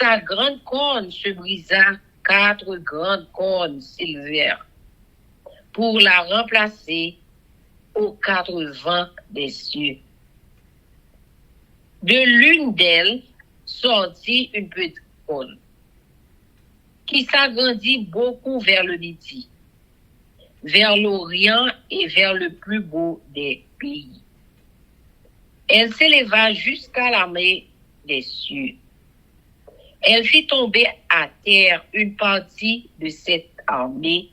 sa grande corne se brisa, 4 grandes cornes s'élevèrent pour la remplacer aux 4 vents des cieux. De l'une d'elles sortit une petite corne qui s'agrandit beaucoup vers le midi, vers l'Orient et vers le plus beau des pays. Elle s'éleva jusqu'à la mer des cieux. Elle fit tomber à terre une partie de cette armée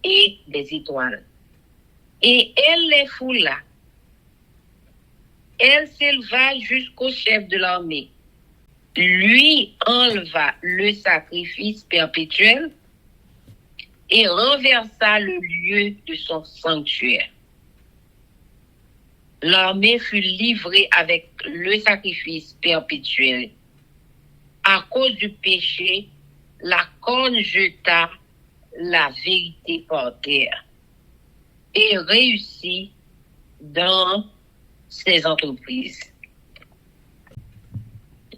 et des étoiles. Et elle les foula. Elle s'éleva jusqu'au chef de l'armée, lui enleva le sacrifice perpétuel et renversa le lieu de son sanctuaire. L'armée fut livrée avec le sacrifice perpétuel. À cause du péché, la corne jeta la vérité par terre et réussit dans ses entreprises.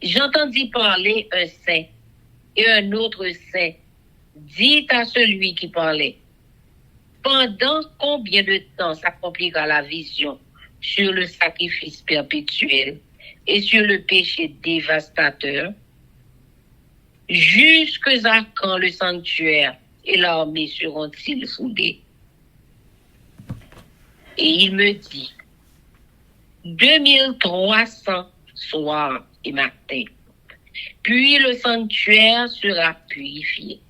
J'entendis parler un saint et un autre saint dit à celui qui parlait: pendant combien de temps s'accomplira la vision sur le sacrifice perpétuel et sur le péché dévastateur? Jusqu'à quand le sanctuaire et l'armée seront-ils soudés? Et il me dit: 2300 soirs et matins. Puis le sanctuaire sera purifié.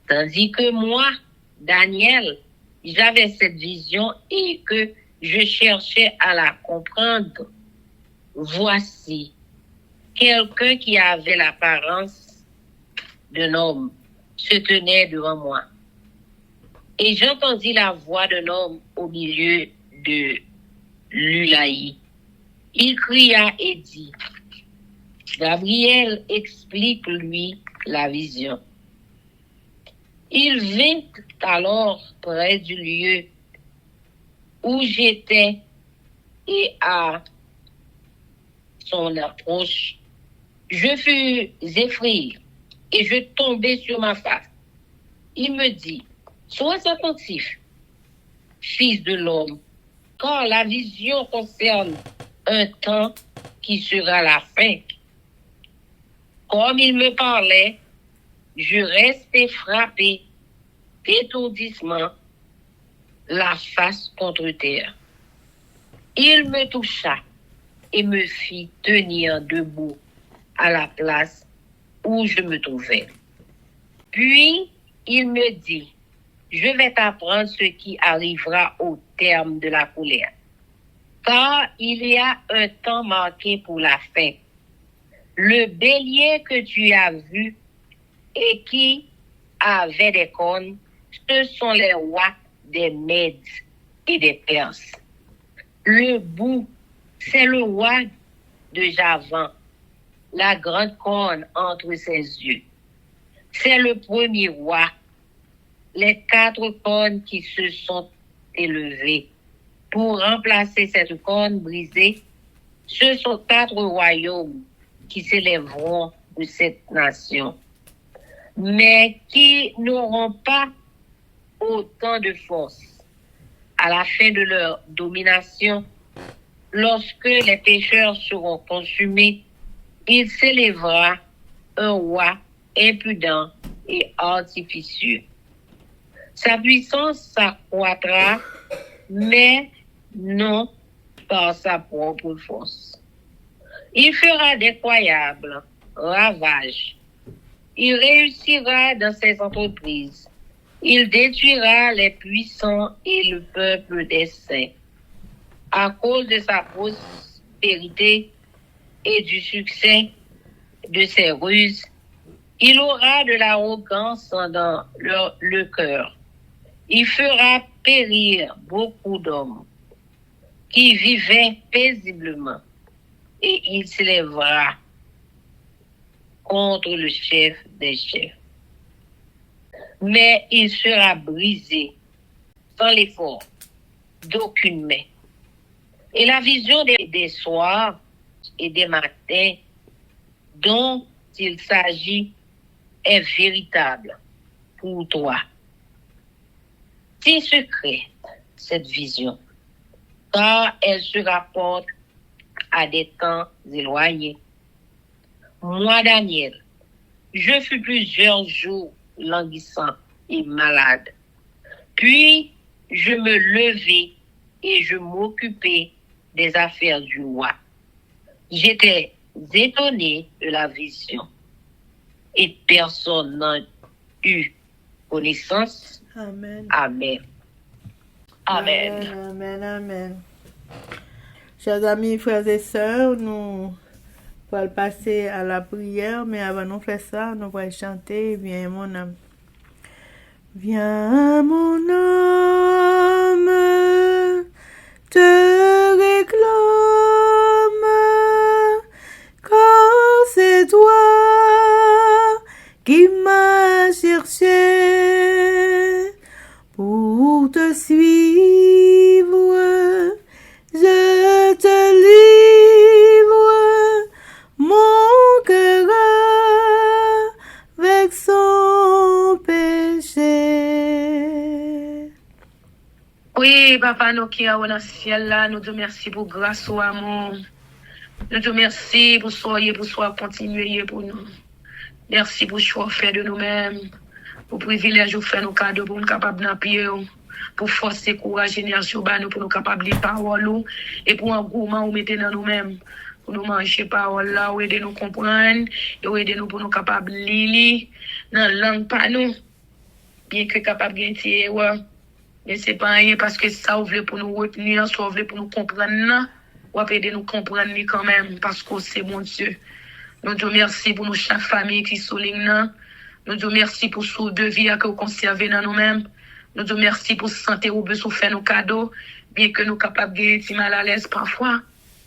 Tandis que moi, Daniel, j'avais cette vision et que je cherchais à la comprendre. Voici quelqu'un qui avait l'apparence d'un homme se tenait devant moi. Et j'entendis la voix d'un homme au milieu de l'Ulaï. Il cria et dit: Gabriel, explique-lui la vision. Il vint alors près du lieu où j'étais et à son approche, je fus effrayé et je tombai sur ma face Il me dit, sois attentif, fils de l'homme, car la vision concerne un temps qui sera la fin. Comme il me parlait, je restais frappé d'étourdissement, la face contre terre. Il me toucha et me fit tenir debout à la place où je me trouvais. Puis il me dit, je vais t'apprendre ce qui arrivera au terme de la colère. Car il y a un temps marqué pour la fin. Le bélier que tu as vu et qui avait des cornes, ce sont les rois des Mèdes et des Perses. Le bouc, c'est le roi de Javan, la grande corne entre ses yeux. C'est le premier roi. Les 4 cornes qui se sont élevées pour remplacer cette corne brisée, ce sont 4 royaumes qui s'élèveront de cette nation, mais qui n'auront pas autant de force. À la fin de leur domination, lorsque les pécheurs seront consumés, il s'élèvera un roi impudent et artificieux. Sa puissance s'accroîtra, mais non par sa propre force. Il fera d'incroyables ravages. Il réussira dans ses entreprises. Il détruira les puissants et le peuple des saints. À cause de sa prospérité et du succès de ses ruses, il aura de l'arrogance dans le cœur. Il fera périr beaucoup d'hommes qui vivaient paisiblement et il s'élèvera contre le chef des chefs. Mais il sera brisé sans l'effort d'aucune main. Et la vision des soirs et des matins dont il s'agit est véritable pour toi. C'est secret, cette vision, car elle se rapporte à des temps éloignés. Moi, Daniel, je fus plusieurs jours languissant et malade. Puis, je me levai et je m'occupais des affaires du roi. J'étais étonné de la vision et personne n'en eut connaissance. Amen. Amen. Amen. Amen, amen. Chers amis, frères et sœurs, nous allons passer à la prière, mais avant de faire ça, nous allons chanter « Viens mon âme ». Viens mon âme, te réclame, car c'est toi qui m'as cherché pour te suivre. Je te livre mon cœur avec son péché. Oui, papa, nous qui sommes dans le ciel là, nous te remercions pour grâce au amour. Nous te remercions pour soyez, pour soi continuer pour nous. Merci pour choix fait de nous-mêmes, pour privilège ou faire nos cadeaux pour nous capables d'appuyer, pour forcer courage, énergie pour nous capables de parole et pour un gourmand ou mettre dans nous-mêmes. Pour nous manger parole là, ou aider nous comprendre, et aider nous pour nous capables de lire dans la langue par nous. Bien que capable de gagner, ouais. Mais c'est pas rien parce que ça ouvre pour nous retenir, ça ouvre pour nous comprendre, ou aider nous comprendre quand même, parce que c'est mon Dieu. Nous te remercions pour nous chaque famille qui souligne. Nous te remercions pour ce de vie que vous conservez dans nous-mêmes. Nous te remercions pour santé ou besoin faire nos cadeaux, bien que nous capables de gagner mal à l'aise parfois.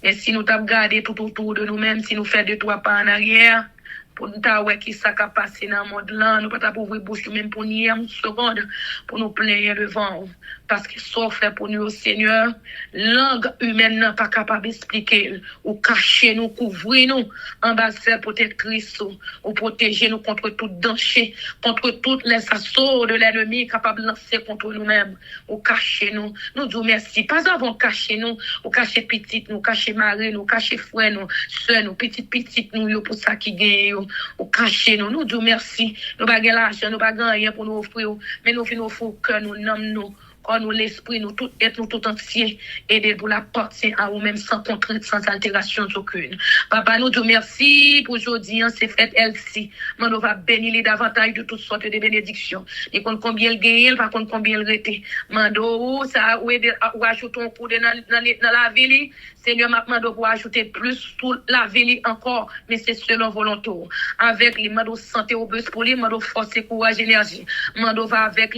Mais si nous t'avons gardé tout autour de nous-mêmes, si nous faisons 2-3 pas en arrière, pour nous voir qui ça a passé dans le monde là, nous pas ouvrir bouche même pour nier une seconde, pour nous plaindre devant. parce que ça fait pour nous, Seigneur, langue humaine n'est pas capable d'expliquer, ou cacher nous, couvrir nous, ambassadeur protectrice, ou protéger nous contre tout danger, contre toutes les assauts de l'ennemi capable de lancer contre nous-mêmes, ou cacher nous. Nous disons merci. Pas avant cacher nous, ou cacher petite, nous cacher mari, nous cacher frère, nous, soeur, nous, petite, nous, pour ça qui gagne, ou cacher nous. Nous disons merci. Nous n'avons pas l'argent, nous n'avons pas rien pour nous offrir, mais nous venons offrir que nous nommons nous. Quand nous l'esprit, nous tout être nous tout entier, aider pour la porter à vous-même sans contrainte, sans altération aucune. Papa, nous disons merci pour aujourd'hui, c'est fait elle-ci. Mais nous va bénir les davantage de toutes sortes de bénédictions. Et qu'on combien elle gagne, par contre combien elle rete. Mando, ça, ou ajoute un coup dans la ville. Seigneur, mando pour ajouter plus pour la ville encore, mais c'est selon volonté. Avec les mando santé au bus pour lui, mando force, courage, énergie. Mando va avec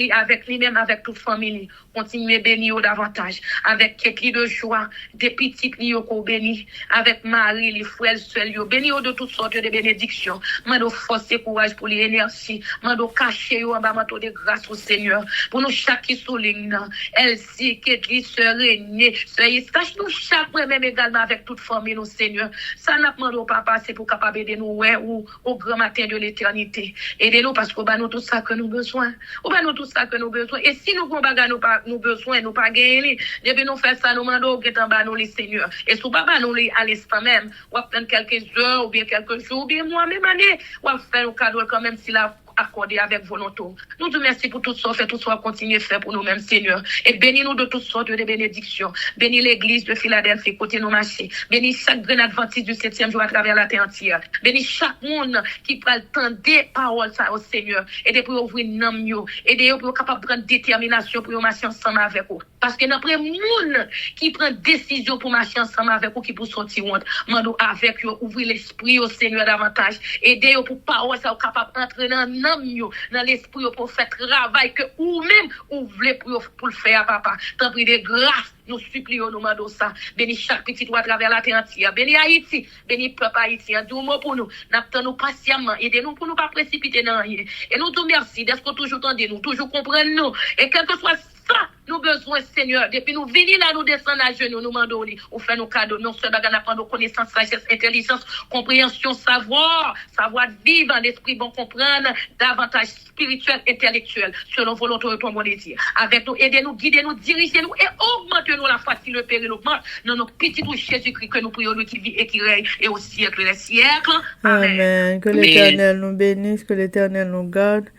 lui même, avec toute famille. Continuez bénir davantage. Avec quelques de joie, des petites lieux qu'on bénit. Avec Marie, les frères, seuls, bénir de toutes sortes de bénédictions. Mando force, courage pour l'énergie. Mando cacher en bas, mando de grâce au Seigneur. Pour nous chaque qui souligne, Elsie, Ketli, Sœur René, sache nous chaque même également avec toute famille, nous, Seigneur. Ça n'a pas demandé papa, c'est pour capable aider nous, ouais, ou au grand matin de l'éternité. Aidez-nous parce qu'on va nous tout ça que nous besoin. On va nous tout ça que nous besoin. Et si nous avons nous besoin, nous pas gagner, depuis nous faire ça, nous demandons que t'en bas nous les Seigneur. Et si papa nous les à l'instant même, on va prendre quelques heures, ou bien quelques jours, ou bien mois, même année, on va faire un cadeau quand même si la accordé avec volonté. Nous te remercions pour tout ça, fait tout ça, continuer à faire pour nous-mêmes, Seigneur. Et bénis-nous de toutes sortes de bénédictions. Bénis l'église de Philadelphie, côté nos marchés. Bénis chaque grain adventiste du 7e jour à travers la terre entière. Bénis chaque monde qui prend le temps des paroles, ça, au Seigneur. Aidez pour ouvrir nos mieux. Aidez pour capable de prendre détermination pour marcher ensemble avec vous. Parce que notre monde qui prend décision pour marcher ensemble avec vous, qui pour sortir honte, mando avec vous, ouvrir l'esprit au Seigneur davantage. Aidez pour parole, ça, capable d'entrer dans l'esprit pour faire travail que ou même ou voulez pour le faire, papa. Tant pis de grâce, nous supplions, nous demandons ça. Bénis chaque petit doigt à travers la terre entière. Bénis Haïti, bénis peuple haïtien. Dis mot pour nous. N'attendons patiemment. Aidez-nous pour nous pas précipiter dans rien. Et nous te remercions d'être toujours tendez nous, toujours comprendre nous. Et quel que soit ça, nous besoin, Seigneur. Depuis nous venir là, nous descendons à genoux, nous demandons, on fait nos cadeaux. Non seulement nous apprendre connaissance, sagesse, intelligence, compréhension, savoir de vivre, l'esprit bon comprendre, davantage spirituel, intellectuel, selon volonté de ton bon désir. Avec nous, aidez-nous, guidez-nous, dirigez-nous et augmentez-nous la foi si le péril augmente dans nos petits touches Jésus-Christ que nous prions, lui qui vit et qui règne et au siècle des siècles. Amen. Que l'Éternel nous bénisse, que l'Éternel nous garde.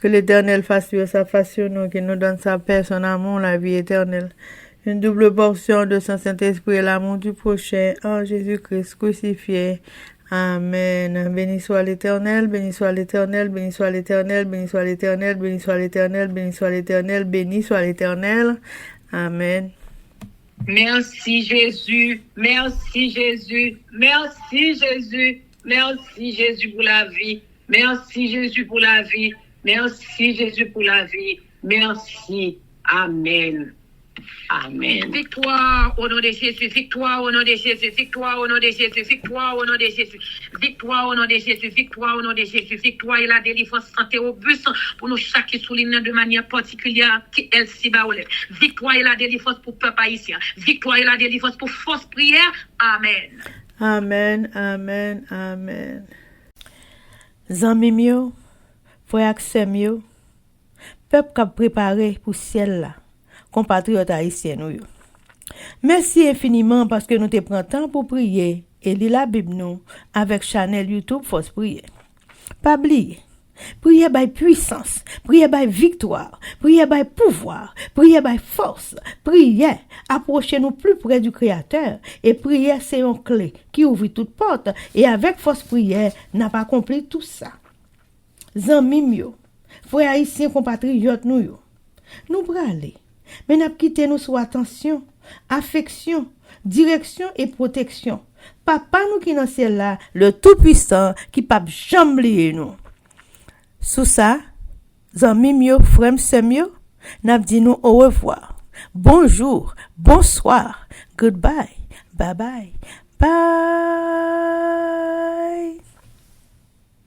Que l'Éternel fasse sa face sur nous, qu'il nous donne sa paix, son amour, la vie éternelle. Une double portion de son Saint-Esprit et l'amour du prochain en Jésus-Christ crucifié. Amen. Béni soit l'Éternel, béni soit l'Éternel, béni soit l'Éternel, béni soit l'Éternel, béni soit l'Éternel, béni soit l'Éternel, béni soit l'Éternel. Amen. Merci Jésus, merci Jésus, merci Jésus, merci Jésus pour la vie, merci Jésus pour la vie. Merci Jésus pour la vie. Merci. Amen. Amen. Victoire au nom de Jésus. Victoire au nom de Jésus. Victoire au nom de Jésus. Victoire au nom de Jésus. Victoire au nom de Jésus. Victoire au nom de Jésus. Victoire et la délivrance santé au bus pour nous chaque qui souligne de manière particulière qui elle s'y baoule. Victoire et la délivrance pour peuple haïtien. Victoire et la délivrance pour force prière. Amen. Amen. Amen. Amen. Zanmimio. Frère Axemio, peuple qui a préparé pour ciel là, compatriotes haïtiens nous. Merci infiniment parce que nous te prenons temps pour prier et lire la Bible nous avec channel YouTube Force Prière. Pas oublier, prier by puissance, prier by victoire, prier by pouvoir, prier by force, prier, approchez-nous plus près du Créateur et prier c'est une clé qui ouvre toute porte et avec force prière n'a pas accompli tout ça. Zanmim yo, frères haïtiens compatriotes nous yo. Nous bralé, mais n'a quitté nous sous attention, affection, direction et protection. Papa nous qui dans ciel là, le tout-puissant qui pas jamais oublier nous. Sous ça, zanmim yo, frères sœurs yo, n'a dit nous au revoir. Bonjour, bonsoir, goodbye, bye bye. Bye.